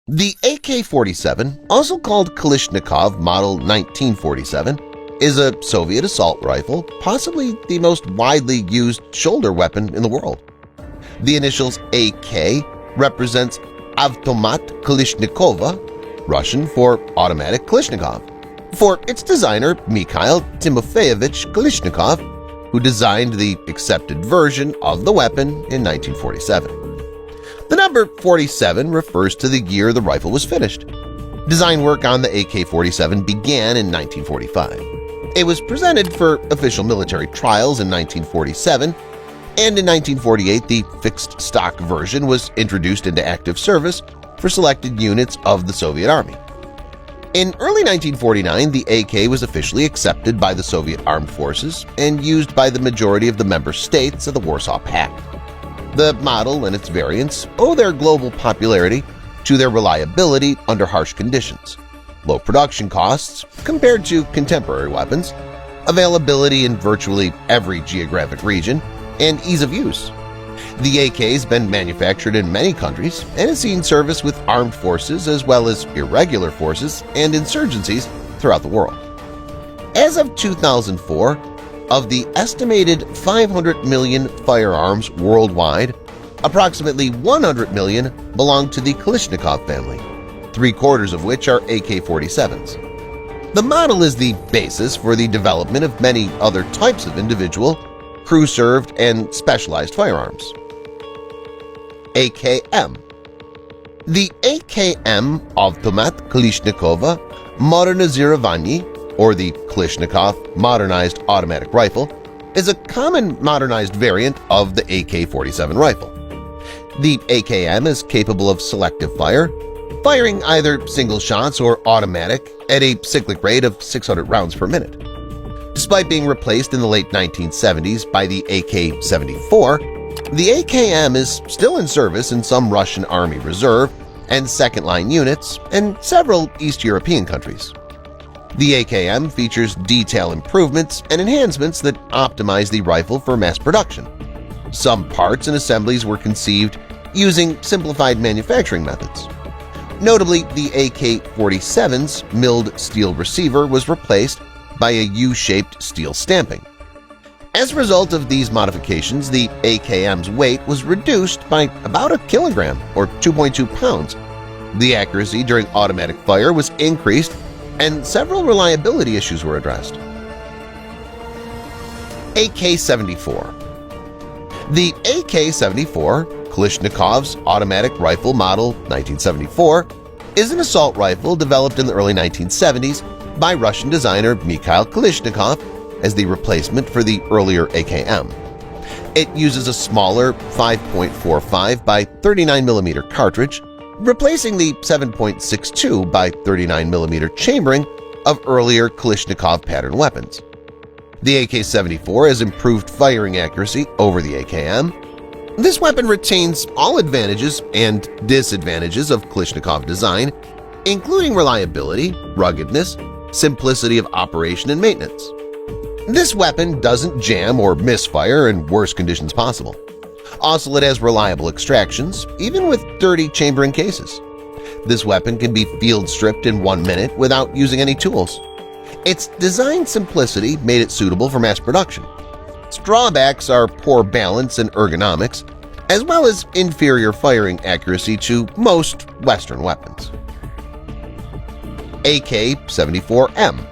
The AK-47, also called Kalashnikov Model 1947, is a Soviet assault rifle, possibly the most widely used shoulder weapon in the world. The initials AK represents Avtomat Kalashnikova, Russian for automatic Kalashnikov, for its designer Mikhail Timofeyevich Kalashnikov, who designed the accepted version of the weapon in 1947. The number 47 refers to the year the rifle was finished. Design work on the AK-47 began in 1945. It was presented for official military trials in 1947, and in 1948 the fixed-stock version was introduced into active service for selected units of the Soviet Army. In early 1949, the AK was officially accepted by the Soviet Armed Forces and used by the majority of the member states of the Warsaw Pact. The model and its variants owe their global popularity to their reliability under harsh conditions, low production costs compared to contemporary weapons, availability in virtually every geographic region, and ease of use. The AK has been manufactured in many countries and has seen service with armed forces as well as irregular forces and insurgencies throughout the world. As of 2004, of the estimated 500 million firearms worldwide, approximately 100 million belong to the Kalashnikov family, 3/4 of which are AK-47s. The model is the basis for the development of many other types of individual, crew-served, and specialized firearms. AKM. The AKM Avtomat Kalashnikova Modernizirovanyi, or the Kalashnikov Modernized Automatic Rifle, is a common modernized variant of the AK-47 rifle. The AKM is capable of selective fire, firing either single shots or automatic at a cyclic rate of 600 rounds per minute. Despite being replaced in the late 1970s by the AK-74, the AKM is still in service in some Russian Army Reserve and second-line units and several East European countries. The AKM features detail improvements and enhancements that optimize the rifle for mass production. Some parts and assemblies were conceived using simplified manufacturing methods. Notably, the AK-47's milled steel receiver was replaced by a U-shaped steel stamping. As a result of these modifications, the AKM's weight was reduced by about a kilogram or 2.2 pounds. The accuracy during automatic fire was increased and several reliability issues were addressed. AK-74. The AK-74, Kalashnikov's automatic rifle model 1974, is an assault rifle developed in the early 1970s by Russian designer Mikhail Kalashnikov as the replacement for the earlier AKM. It uses a smaller 5.45 by 39mm cartridge, replacing the 7.62 by 39mm chambering of earlier Kalashnikov pattern weapons. The AK-74 has improved firing accuracy over the AKM. This weapon retains all advantages and disadvantages of Kalashnikov design, including reliability, ruggedness, simplicity of operation and maintenance. This weapon doesn't jam or misfire in worst conditions possible. Also, it has reliable extractions, even with dirty chambering cases. This weapon can be field stripped in 1 minute without using any tools. Its design simplicity made it suitable for mass production. Its drawbacks are poor balance and ergonomics, as well as inferior firing accuracy to most Western weapons. AK-74M.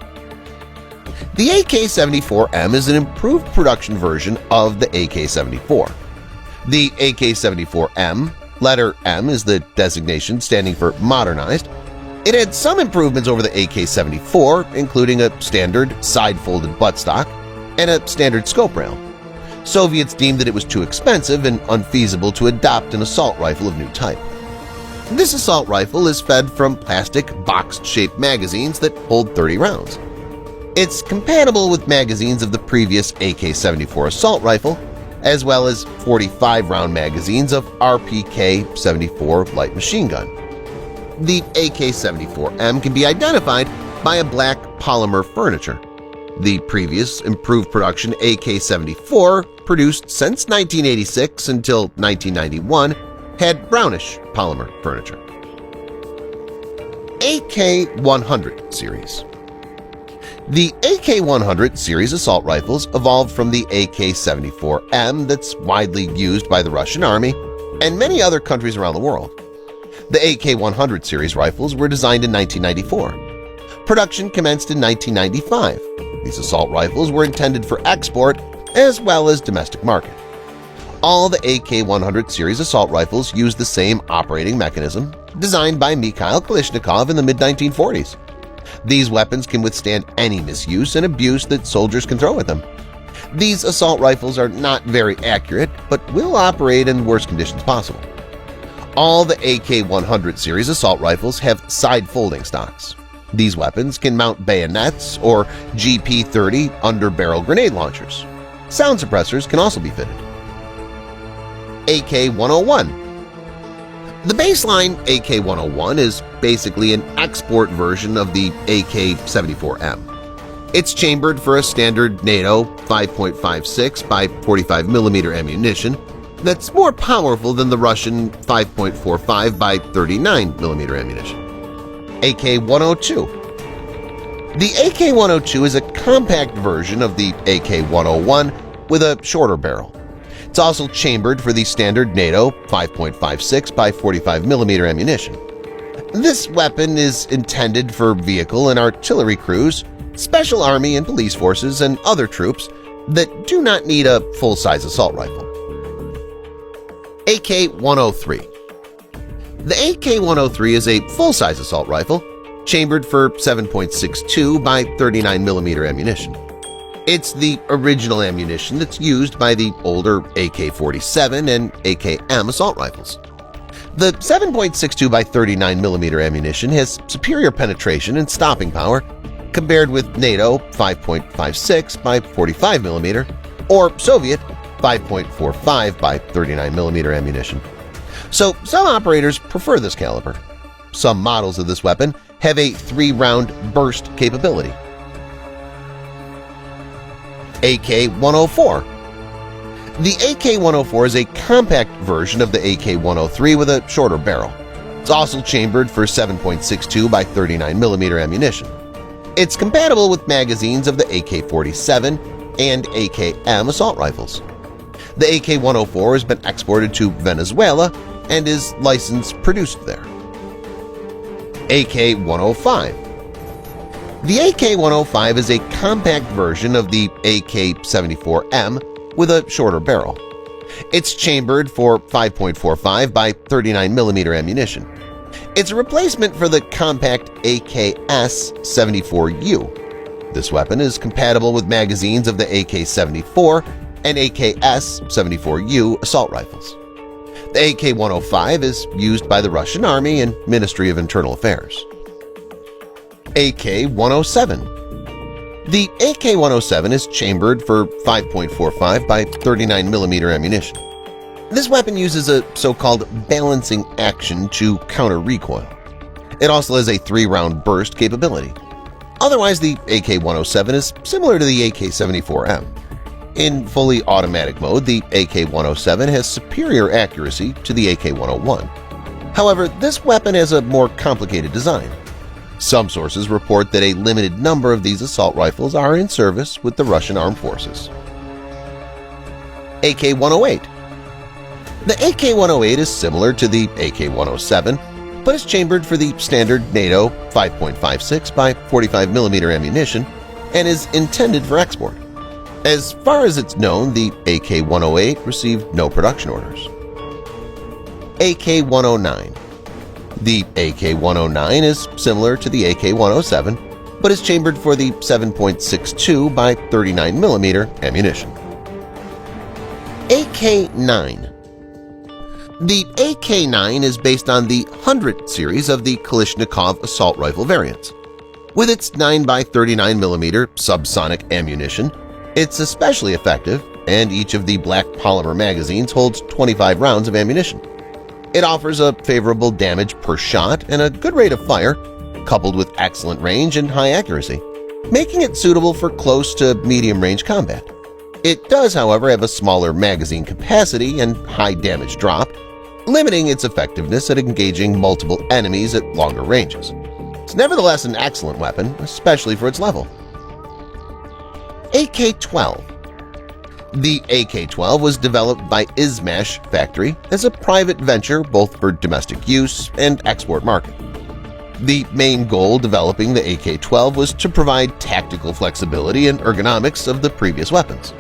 The AK-74M is an improved production version of the AK-74. The AK-74M, letter M is the designation standing for modernized. It had some improvements over the AK-74, including a standard side-folded buttstock and a standard scope rail. Soviets deemed that it was too expensive and unfeasible to adopt an assault rifle of new type. This assault rifle is fed from plastic box-shaped magazines that hold 30 rounds. It's compatible with magazines of the previous AK-74 assault rifle, as well as 45-round magazines of RPK-74 light machine gun. The AK-74M can be identified by a black polymer furniture. The previous improved production AK-74, produced since 1986 until 1991, had brownish polymer furniture. AK-100 series. The AK-100 series assault rifles evolved from the AK-74M that's widely used by the Russian Army and many other countries around the world. The AK-100 series rifles were designed in 1994. Production commenced in 1995. These assault rifles were intended for export as well as domestic market. All the AK-100 series assault rifles use the same operating mechanism designed by Mikhail Kalashnikov in the mid-1940s. These weapons can withstand any misuse and abuse that soldiers can throw at them. These assault rifles are not very accurate but will operate in the worst conditions possible. All the AK-100 series assault rifles have side-folding stocks. These weapons can mount bayonets or GP-30 under-barrel grenade launchers. Sound suppressors can also be fitted. AK-101. The baseline AK-101 is basically an export version of the AK-74M. It's chambered for a standard NATO 5.56 by 45 mm ammunition that's more powerful than the Russian 5.45 by 39 mm ammunition. AK-102. The AK-102 is a compact version of the AK-101 with a shorter barrel. It's also chambered for the standard NATO 5.56 by 45 mm ammunition. This weapon is intended for vehicle and artillery crews, special army and police forces, and other troops that do not need a full-size assault rifle. AK-103. The AK-103 is a full-size assault rifle chambered for 7.62 by 39 mm ammunition. It's the original ammunition that's used by the older AK-47 and AKM assault rifles. The 7.62 by 39 mm ammunition has superior penetration and stopping power compared with NATO 5.56 by 45 mm or Soviet 5.45 by 39 mm ammunition. So some operators prefer this caliber. Some models of this weapon have a 3-round burst capability. AK-104. The AK-104 is a compact version of the AK-103 with a shorter barrel. It's also chambered for 7.62 by 39 mm ammunition. It's compatible with magazines of the AK-47 and AKM assault rifles. The AK-104 has been exported to Venezuela and is licensed produced there. AK-105. The AK-105 is a compact version of the AK-74M with a shorter barrel. It's chambered for 5.45 by 39 mm ammunition. It's a replacement for the compact AKS-74U. This weapon is compatible with magazines of the AK-74 and AKS-74U assault rifles. The AK-105 is used by the Russian Army and Ministry of Internal Affairs. AK-107. The AK-107 is chambered for 5.45 by 39 mm ammunition. This weapon uses a so-called balancing action to counter recoil. It also has a 3-round burst capability. Otherwise, the AK-107 is similar to the AK-74M. In fully automatic mode, the AK-107 has superior accuracy to the AK-101. However, this weapon has a more complicated design. Some sources report that a limited number of these assault rifles are in service with the Russian armed forces. AK-108. The AK-108 is similar to the AK-107, but is chambered for the standard NATO 5.56 by 45 mm ammunition and is intended for export. As far as it's known, the AK-108 received no production orders. AK-109. The AK-109 is similar to the AK-107, but is chambered for the 7.62 by 39 mm ammunition. AK-9. The AK-9 is based on the 100 series of the Kalashnikov assault rifle variants. With its 9 by 39 mm subsonic ammunition, it's especially effective, and each of the black polymer magazines holds 25 rounds of ammunition. It offers a favorable damage per shot and a good rate of fire, coupled with excellent range and high accuracy, making it suitable for close to medium-range combat. It does, however, have a smaller magazine capacity and high damage drop, limiting its effectiveness at engaging multiple enemies at longer ranges. It's nevertheless an excellent weapon, especially for its level. AK-12. The AK-12 was developed by Izmash Factory as a private venture both for domestic use and export market. The main goal developing the AK-12 was to provide tactical flexibility and ergonomics of the previous weapons.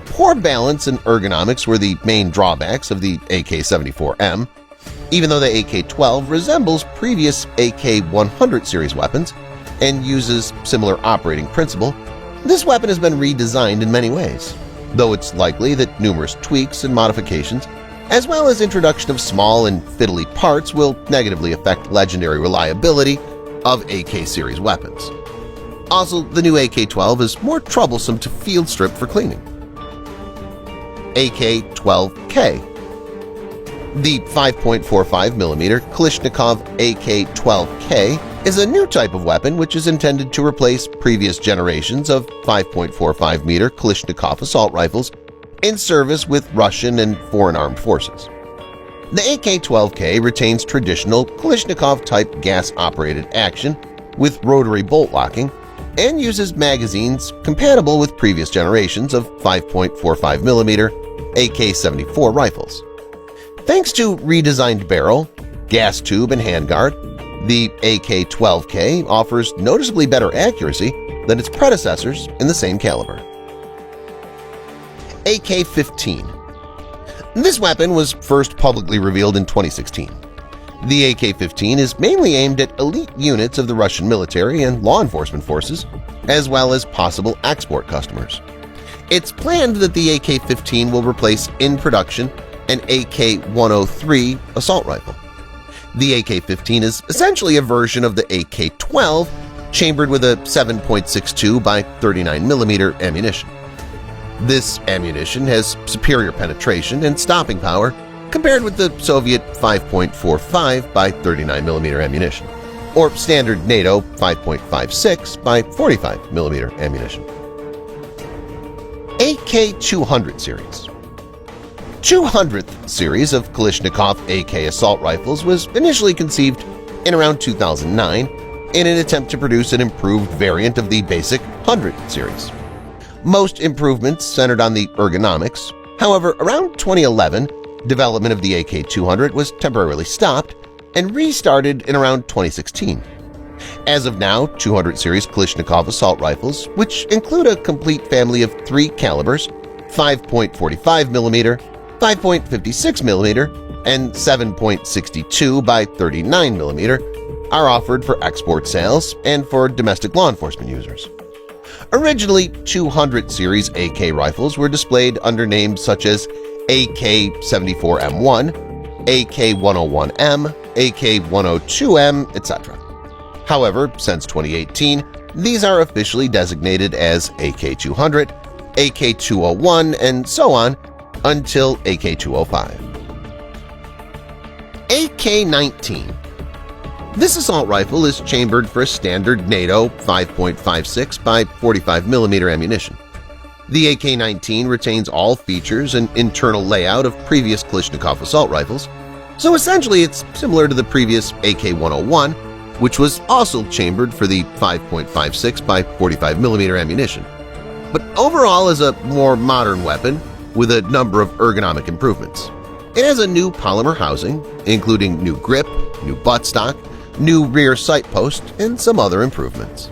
Poor balance and ergonomics were the main drawbacks of the AK-74M. Even though the AK-12 resembles previous AK-100 series weapons and uses similar operating principle, this weapon has been redesigned in many ways, though it's likely that numerous tweaks and modifications, as well as introduction of small and fiddly parts, will negatively affect legendary reliability of AK series weapons. Also, the new AK-12 is more troublesome to field strip for cleaning. AK-12K. The 5.45mm Kalashnikov AK-12K is a new type of weapon which is intended to replace previous generations of 5.45mm Kalashnikov assault rifles in service with Russian and foreign armed forces. The AK-12K retains traditional Kalashnikov-type gas-operated action with rotary bolt locking and uses magazines compatible with previous generations of 5.45mm AK-74 rifles. Thanks to redesigned barrel, gas tube, and handguard, the AK-12K offers noticeably better accuracy than its predecessors in the same caliber. AK-15. This weapon was first publicly revealed in 2016. The AK-15 is mainly aimed at elite units of the Russian military and law enforcement forces, as well as possible export customers. It's planned that the AK-15 will replace in production an AK-103 assault rifle. The AK-15 is essentially a version of the AK-12 chambered with a 7.62 by 39mm ammunition. This ammunition has superior penetration and stopping power compared with the Soviet 5.45 by 39mm ammunition, or standard NATO 5.56 by 45mm ammunition. AK-200 series. 200th series of Kalashnikov AK assault rifles was initially conceived in around 2009 in an attempt to produce an improved variant of the basic 100 series. Most improvements centered on the ergonomics. However, around 2011, development of the AK-200 was temporarily stopped and restarted in around 2016. As of now, 200 series Kalashnikov assault rifles, which include a complete family of 3 calibers, 5.45mm, 5.56mm, and 7.62 by 39mm, are offered for export sales and for domestic law enforcement users. Originally, 200 series AK rifles were displayed under names such as AK-74M1, AK-101M, AK-102M, etc. However, since 2018, these are officially designated as AK-200, AK-201, and so on until AK-205. AK-19. This assault rifle is chambered for a standard NATO 5.56 by 45mm ammunition. The AK-19 retains all features and internal layout of previous Kalashnikov assault rifles, so essentially it's similar to the previous AK-101, which was also chambered for the 5.56 by 45mm ammunition, but overall is a more modern weapon with a number of ergonomic improvements. It has a new polymer housing, including new grip, new buttstock, new rear sight post, and some other improvements.